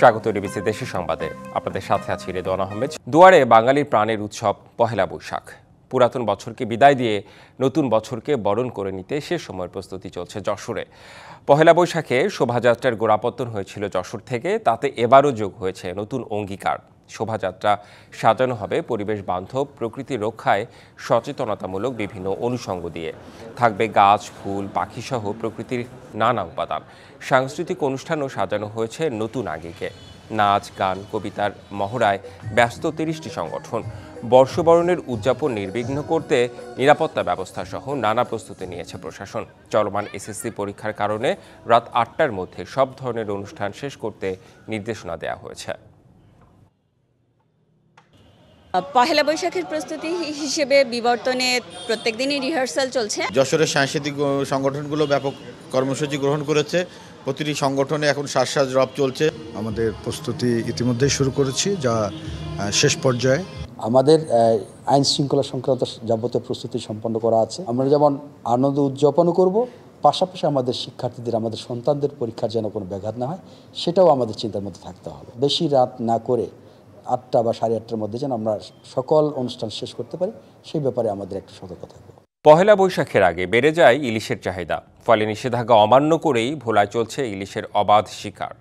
স্বাগত ডিবিসি দেশের সংবাদে। আপনাদের সাথে আছি রেদওয়ান আহমেদ। দুয়ারে বাঙালির প্রাণের উৎসব পহেলা বৈশাখ। পুরাতন বছরকে বিদায় দিয়ে নতুন বছরকে বরণ করে নিতে সে সময়ের প্রস্তুতি চলছে যশোরে। পহেলা বৈশাখে শোভাযাত্রার গোড়াপত্তন হয়েছিল যশোর থেকে, তাতে এবারও যোগ হয়েছে নতুন অঙ্গীকার। শোভাযাত্রা সাজানো হবে পরিবেশ বান্ধব, প্রকৃতি রক্ষায় সচেতনতামূলক বিভিন্ন অনুষঙ্গ দিয়ে। থাকবে গাছ, ফুল, পাখিসহ প্রকৃতির নানা উপাদান। সাংস্কৃতিক অনুষ্ঠানও সাজানো হয়েছে নতুন আঙ্গিকে। নাচ, গান, কবিতার মহড়ায় ব্যস্ত ৩০টি সংগঠন। বর্ষবরণের উদযাপন নির্বিঘ্ন করতে নিরাপত্তা ব্যবস্থা সহ নানা প্রস্তুতি নিয়েছে প্রশাসন। চলমান এসএসসি পরীক্ষার কারণে রাত ৮টার মধ্যে সব ধরনের অনুষ্ঠান শেষ করতে নির্দেশনা দেওয়া হয়েছে। পহেলা বৈশাখের প্রস্তুতি হিসেবে বিবর্তনে প্রত্যেক দিনই রিহার্সাল চলছে। যশোরের সাংস্কৃতিক সংগঠনগুলো ব্যাপক কর্মসূচি গ্রহণ করেছে। প্রতিটি সংগঠনে এখন সাজ রব চলছে। আমাদের প্রস্তুতি ইতিমধ্যেই শুরু করেছি, যা শেষ পর্যায়ে। আমাদের আইন শৃঙ্খলা সংক্রান্ত যাবতীয় প্রস্তুতি সম্পন্ন করা আছে। আমরা যেমন আনন্দ উদযাপনও করব, পাশাপাশি আমাদের শিক্ষার্থীদের, আমাদের সন্তানদের পরীক্ষার যেন কোনো ব্যাঘাত না হয়, সেটাও আমাদের চিন্তার মধ্যে থাকতে হবে। বেশি রাত না করে ৮টা বা ৮:৩০টার মধ্যে যেন আমরা সকল অনুষ্ঠান শেষ করতে পারি, সেই ব্যাপারে আমাদের একটু সতর্ক থাকবে। পহেলা বৈশাখের আগে বেড়ে যায় ইলিশের চাহিদা। ফলে নিষেধাজ্ঞা অমান্য করেই ভোলায় চলছে ইলিশের অবাধ শিকার।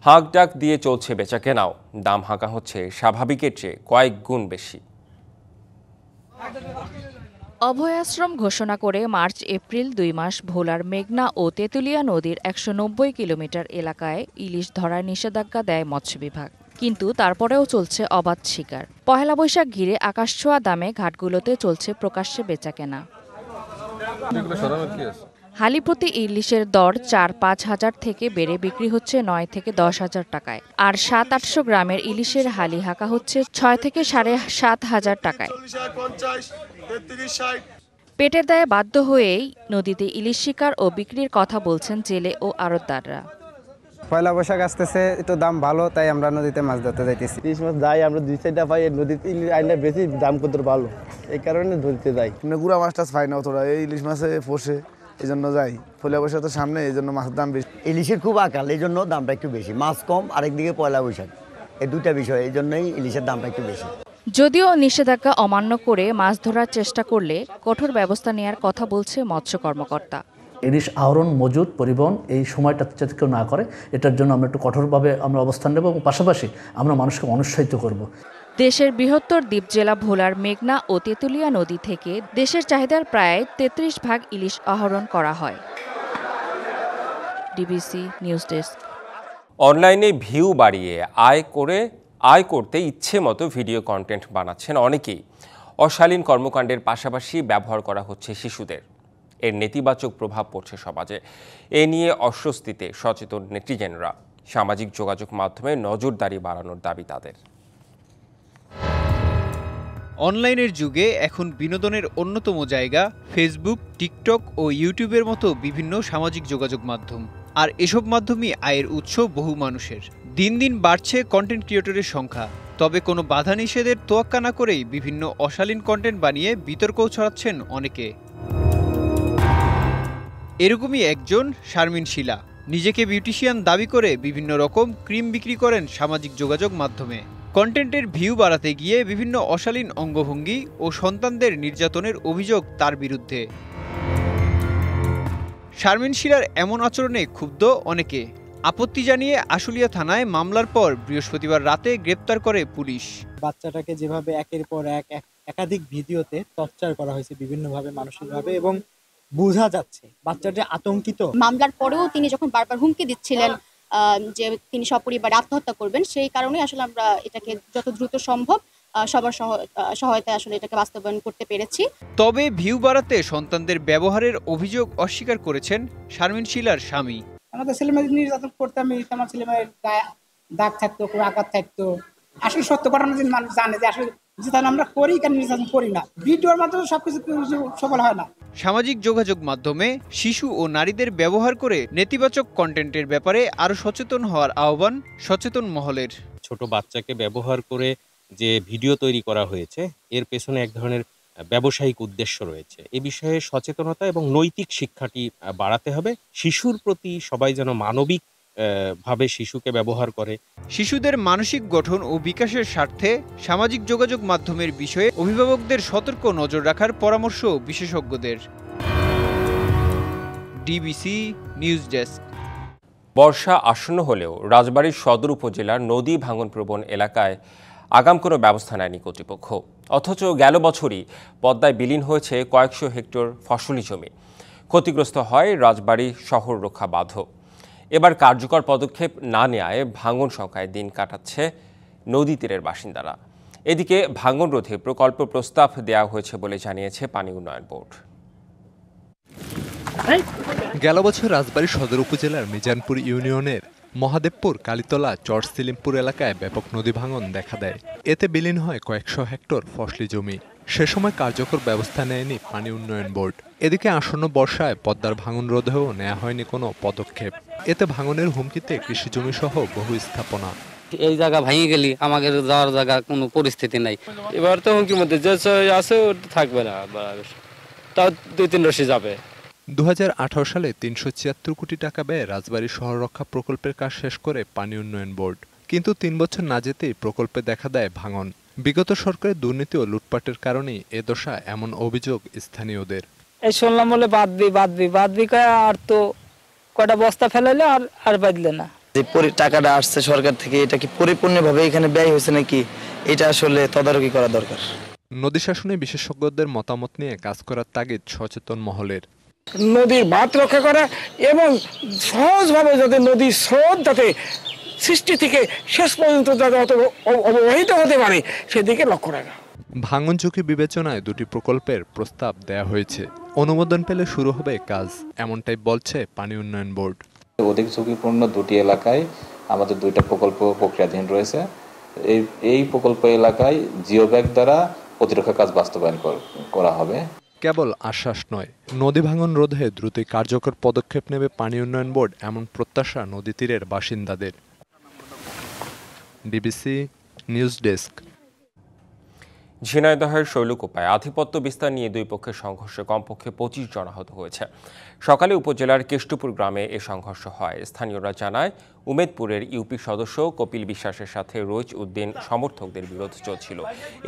হাঁক ডাক দিয়ে চলছে বেচাকেনাও। দাম হাঁকা হচ্ছে স্বাভাবিকের চেয়ে কয়েক গুণ বেশি। অভয়াশ্রম ঘোষণা করে মার্চ এপ্রিল ২ মাস ভোলার মেঘনা ও তেঁতুলিয়া নদীর ১৯০ কিলোমিটার এলাকায় ইলিশ ধরার নিষেধাজ্ঞা দেয় মৎস্য বিভাগ। কিন্তু তারপরেও চলছে অবাধ শিকার। পহেলা বৈশাখ ঘিরে আকাশছোঁয়া দামে ঘাটগুলোতে চলছে প্রকাশ্যে বেচাকেনা। হালি প্রতি ইলিশের দর ৪-৫ হাজার থেকে বেড়ে বিক্রি হচ্ছে ৯ থেকে ১০ হাজার টাকায়। আর ৭-৮০০ গ্রামের ইলিশের হালি হাঁকা হচ্ছে ৬ থেকে ৭.৫ হাজার টাকায়। পেটের দায়ে বাধ্য হয়েই নদীতে ইলিশ শিকার ও বিক্রির কথা বলছেন জেলে ও আড়তদাররা। পয়লা বৈশাখ আসতেছে, একটু দাম ভালো, তাই আমরা নদীতে মাছ ধরতে যাইতেছি। ইলিশ মাছ যাই আমরা ২-৪টা পাই, নদীতে ইলিশ আইনা বেশি দাম কত ভালো, এই কারণে নদীতে যাই। গুড়া মাছটা পাই না অতটা, এই ইলিশ মাছে পোষে, এই জন্য যাই। পয়লা বৈশাখ তো সামনে, এই জন্য মাছের দাম বেশি। ইলিশের খুব আকাল, এই জন্য দামটা একটু বেশি। মাছ কম, আরেকদিকে পয়লা বৈশাখ, এই দুটা বিষয়, এই জন্যই ইলিশের দামটা একটু বেশি। যদিও নিষেধাজ্ঞা অমান্য করে মাছ ধরার চেষ্টা করলে কঠোর ব্যবস্থা নেওয়ার কথা বলছে মৎস্য কর্মকর্তা। ইলিশ আহরণ, মজুত, পরিবহন এই সময়টা যাতে কেউ না করে, এটার জন্য আমরা একটু কঠোরভাবে আমরা অবস্থান নেব এবং পাশাপাশি আমরা মানুষকে অনুৎসাহিত করব। দেশের বৃহত্তর দ্বীপ জেলা ভোলার মেঘনা ও তেঁতুলিয়া নদী থেকে দেশের চাহিদার প্রায় ৩৩% ইলিশ আহরণ করা হয়। DBC news desk. অনলাইনে ভিউ বাড়িয়ে আয় করতে ইচ্ছে মতো ভিডিও কন্টেন্ট বানাচ্ছেন অনেকেই। অশালীন কর্মকাণ্ডের পাশাপাশি ব্যবহার করা হচ্ছে শিশুদের। এর নেতিবাচক প্রভাব পড়ছে সমাজে। এ নিয়ে অস্বস্তিতে সচেতন নেটিজেনরা। সামাজিক যোগাযোগ মাধ্যমে নজরদারি বাড়ানোর দাবি তাদের। অনলাইনের যুগে এখন বিনোদনের অন্যতম জায়গা ফেসবুক, টিকটক ও ইউটিউবের মতো বিভিন্ন সামাজিক যোগাযোগ মাধ্যম। আর এসব মাধ্যমই আয়ের উৎস বহু মানুষের। দিন দিন বাড়ছে কন্টেন্ট ক্রিয়েটরের সংখ্যা। তবে কোনো বাধা নিষেধের তোয়াক্কা না করেই বিভিন্ন অশালীন কন্টেন্ট বানিয়ে বিতর্কও ছড়াচ্ছেন অনেকে। এরকমই একজন শারমিন শিলা। নিজেকে বিউটিশিয়ান দাবি করে বিভিন্ন রকম ক্রিম বিক্রি করেন সামাজিক যোগাযোগ মাধ্যমে। কন্টেন্টের ভিউ বাড়াতে গিয়ে বিভিন্ন অশালীন অঙ্গভঙ্গি ও সন্তানদের নির্যাতনের অভিযোগ তার বিরুদ্ধে। শারমিন শিলার এমন আচরণে ক্ষুব্ধ অনেকে। আপত্তি জানিয়ে আশুলিয়া থানায় মামলার পর বৃহস্পতিবার রাতে গ্রেপ্তার করে পুলিশ। বাচ্চাটাকে যেভাবে একের পর একাধিক ভিডিওতে টর্চার করা হয়েছে বিভিন্নভাবে, মানসিকভাবে, এবং বোঝা যাচ্ছে বাচ্চাটা আতঙ্কিত। মামলার পরেও তিনি যখন বারবার হুমকি দিচ্ছিলেন যে তিনি সপরিবারে আত্মহত্যা করবেন, সেই কারণে আসলে আমরা এটাকে যত দ্রুত সম্ভব সবার সহায়তায় আসলে এটাকে বাস্তবায়ন করতে পেরেছি। তবে ভিউ বাড়াতে সন্তানদের ব্যবহারের অভিযোগ অস্বীকার করেছেন শারমিন শিলার স্বামী। আমাদের ছেলেমেয়েদের নির্যাতন করতাম, আমার ছেলেমেয়ের গায়ে দাগ থাকতো, কোনো আঘাত থাকতো। আসলে সত্য ঘটনা যদি মানুষ জানে যে আসলে আমরা করি কেন নির্যাতন করি না, ভিডিওর মাধ্যমে সবকিছু সফল হয় না। সামাজিক যোগাযোগ মাধ্যমে শিশু ও নারীদের ব্যবহার করে নেতিবাচক কন্টেন্টের ব্যাপারে আরো সচেতন হওয়ার আহ্বান সচেতন মহলের। ছোট বাচ্চাকে ব্যবহার করে যে ভিডিও তৈরি করা হয়েছে, এর পেছনে এক ধরনের ব্যবসায়িক উদ্দেশ্য রয়েছে। এ বিষয়ে সচেতনতা এবং নৈতিক শিক্ষাটি বাড়াতে হবে। শিশুর প্রতি সবাই যেন মানবিক ভাবে শিশুকে ব্যবহার করে। শিশুদের মানসিক গঠন ও বিকাশের স্বার্থে সামাজিক যোগাযোগ মাধ্যমের বিষয়ে অভিভাবকদের সতর্ক নজর রাখার পরামর্শ বিশেষজ্ঞদের। DBC news desk. বর্ষা আসন্ন হলেও রাজবাড়ীর সদর উপজেলার নদী ভাঙনপ্রবণ এলাকায় আগাম কোনো ব্যবস্থা নেয়নি কর্তৃপক্ষ। অথচ গেল বছরই পদ্মায় বিলীন হয়েছে কয়েকশো হেক্টর ফসলি জমি। ক্ষতিগ্রস্ত হয় রাজবাড়ী শহর রক্ষা বাঁধও। এবার কার্যকর পদক্ষেপ না নেওয়ায় ভাঙন সংখ্যায় দিন কাটাচ্ছে নদী তীরের বাসিন্দারা। এদিকে ভাঙন রোধে প্রকল্প প্রস্তাব দেওয়া হয়েছে বলে জানিয়েছে পানি উন্নয়ন বোর্ড। গেল বছর রাজবাড়ী সদর উপজেলার মিজানপুর ইউনিয়নের মহাদেবপুর কালীতলা চর সিলিমপুর এলাকায় ব্যাপক নদী ভাঙন দেখা দেয়। এতে বিলীন হয় কয়েকশো হেক্টর ফসলি জমি। সে সময় কার্যকর ব্যবস্থা নেয়নি পানি উন্নয়ন বোর্ড। এদিকে আসন্ন বর্ষায় পদ্মার ভাঙন রোধেও নেওয়া হয়নি কোনো পদক্ষেপ। এতে ভাঙনের হুমকিতে কৃষি জমি সহ বহু স্থাপনা। এই জায়গা ভেঙে গেলি আমাদের যাওয়ার জায়গা কোনো পরিস্থিতি নাই। এবার তো হুমকির মধ্যে যে আছে থাকবে না, তাও 2-3 রশি যাবে। 2018 সালে 376 কোটি টাকা ব্যয়ে রাজবাড়ী শহর রক্ষা প্রকল্পের কাজ শেষ করে পানি উন্নয়ন বোর্ড। কিন্তু 3 বছর না যেতেই প্রকল্পে দেখা দেয় ভাঙন। বিগত সরকারের দুর্নীতি ও লুটপাটের কারণেই এ দশা, এমন অভিযোগ স্থানীয়দের। এই শুনলাম বলে বাদবি আর তো কটা বস্তা ফেলাইলে আর বাদলে না। যে টাকাটা আসছে সরকার থেকে, এটা কি পরিপূর্ণভাবে এখানে ব্যয় হয়েছে নাকি, এটা আসলে তদারকি করা দরকার। নদী শাসনে বিশেষজ্ঞদের মতামত নিয়ে কাজ করার তাগিদ সচেতন মহলের। নদীর বাঁধ রক্ষা করা এবং সহজভাবে যাতে নদীর স্রোত যাতে সৃষ্টি থেকে শেষ পর্যন্ত যাতে অববাহিত হতে পারে সেদিকে লক্ষ্য রাখা। ভাঙন ঝুঁকি বিবেচনায় 2টি প্রকল্পের প্রস্তাব দেয়া হয়েছে। অনুমোদন পেলে শুরু হবে কাজ, এমনটাই বলছে পানি উন্নয়ন বোর্ড। অধিক ঝুঁকিপূর্ণ 2টি এলাকায় আমাদের 2টা প্রকল্প প্রক্রিয়াধীন রয়েছে। এই প্রকল্প এলাকায় জিওব্যাগ দ্বারা প্রতিরক্ষা কাজ বাস্তবায়ন করা হবে। কেবল আশ্বাস নয়, নদী ভাঙন রোধে দ্রুতই কার্যকর পদক্ষেপ নেবে পানি উন্নয়ন বোর্ড, এমন প্রত্যাশা নদী তীরের বাসিন্দাদের। DBC news desk. ঝিনাইদহের শৈলকুপায় আধিপত্য বিস্তার নিয়ে দুই পক্ষের সংঘর্ষে কমপক্ষে 25 জন আহত হয়েছে। সকালে উপজেলার কেষ্টপুর গ্রামে এ সংঘর্ষ হয়। স্থানীয়রা জানায়, উমেদপুরের ইউপি সদস্য কপিল বিশ্বাসের সাথে রইচ উদ্দিন সমর্থকদের বিরোধ চলছিল।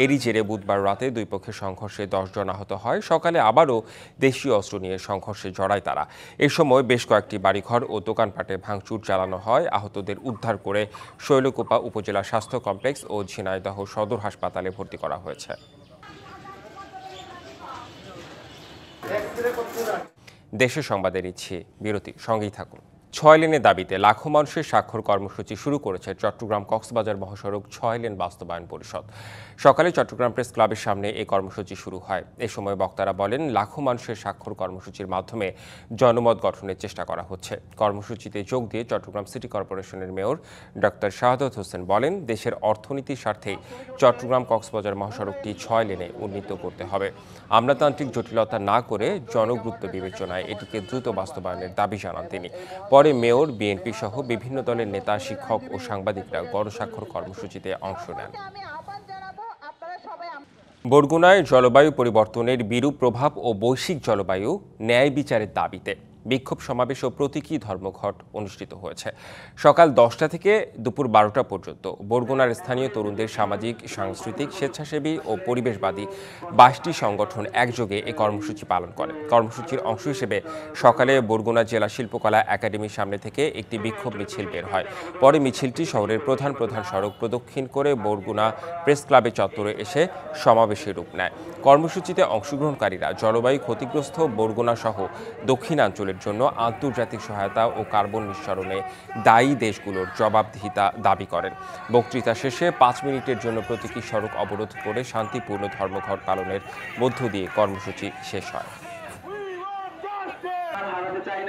এরই জেরে বুধবার রাতে দুই পক্ষের সংঘর্ষে 10 জন আহত হয়। সকালে আবারও দেশীয় অস্ত্র নিয়ে সংঘর্ষে জড়ায় তারা। এ সময় বেশ কয়েকটি বাড়িঘর ও দোকানপাটে ভাঙচুর চালানো হয়। আহতদের উদ্ধার করে শৈলকুপা উপজেলা স্বাস্থ্য কমপ্লেক্স ও ঝিনাইদহ সদর হাসপাতালে ভর্তি করা হয়েছে। দেশের সংবাদে নিচ্ছি বিরতি, সঙ্গেই থাকুন। 6 লেনের দাবিতে লাখো মানুষের স্বাক্ষর কর্মসূচি শুরু করেছে চট্টগ্রাম কক্সবাজার মহাসড়ক 6 লেন বাস্তবায়ন পরিষদ। সকালে চট্টগ্রাম প্রেস ক্লাবের সামনে এই কর্মসূচি শুরু হয়। এ সময় বক্তারা বলেন, লাখো মানুষের স্বাক্ষর কর্মসূচির মাধ্যমে জনমত গঠনের চেষ্টা করা হচ্ছে। কর্মসূচিতে যোগ দিয়ে চট্টগ্রাম সিটি কর্পোরেশনের মেয়র ডক্টর শাহাদাত হোসেন বলেন, দেশের অর্থনীতির স্বার্থে চট্টগ্রাম কক্সবাজার মহাসড়কটি 6 লেনে উন্নীত করতে হবে। আমলাতান্ত্রিক জটিলতা না করে জনগুরুত্ব বিবেচনায় এটিকে দ্রুত বাস্তবায়নের দাবি জানান তিনি। পরে মেয়র, বিএনপি সহ বিভিন্ন দলের নেতা, শিক্ষক ও সাংবাদিকরা গণস্বাক্ষর কর্মসূচিতে অংশ নেন। বরগুনায় জলবায়ু পরিবর্তনের বিরূপ প্রভাব ও বৈশ্বিক জলবায়ু ন্যায় বিচারের দাবিতে বিক্ষোভ সমাবেশ ও প্রতীকী ধর্মঘট অনুষ্ঠিত হয়েছে। সকাল 10টা থেকে দুপুর 12টা পর্যন্ত বরগুনার স্থানীয় তরুণদের সামাজিক, সাংস্কৃতিক, স্বেচ্ছাসেবী ও পরিবেশবাদী 22টি সংগঠন একযোগে এই কর্মসূচি পালন করে। কর্মসূচির অংশ হিসেবে সকালে বরগুনা জেলা শিল্পকলা একাডেমির সামনে থেকে একটি বিক্ষোভ মিছিল বের হয়। পরে মিছিলটি শহরের প্রধান সড়ক প্রদক্ষিণ করে বরগুনা প্রেস ক্লাবের চত্বরে এসে সমাবেশে রূপ নেয়। কর্মসূচিতে অংশগ্রহণকারীরা জলবায়ু ক্ষতিগ্রস্ত বরগুনা সহ দক্ষিণাঞ্চলের জন্য আন্তর্জাতিক সহায়তা ও কার্বন নিঃসরণে দায়ী দেশগুলোর জবাবদিহিতা দাবি করেন। বক্তৃতা শেষে 5 মিনিটের জন্য প্রতীকী সড়ক অবরোধ করে শান্তিপূর্ণ ধর্মঘট পালনের মধ্য দিয়ে কর্মসূচি শেষ হয়।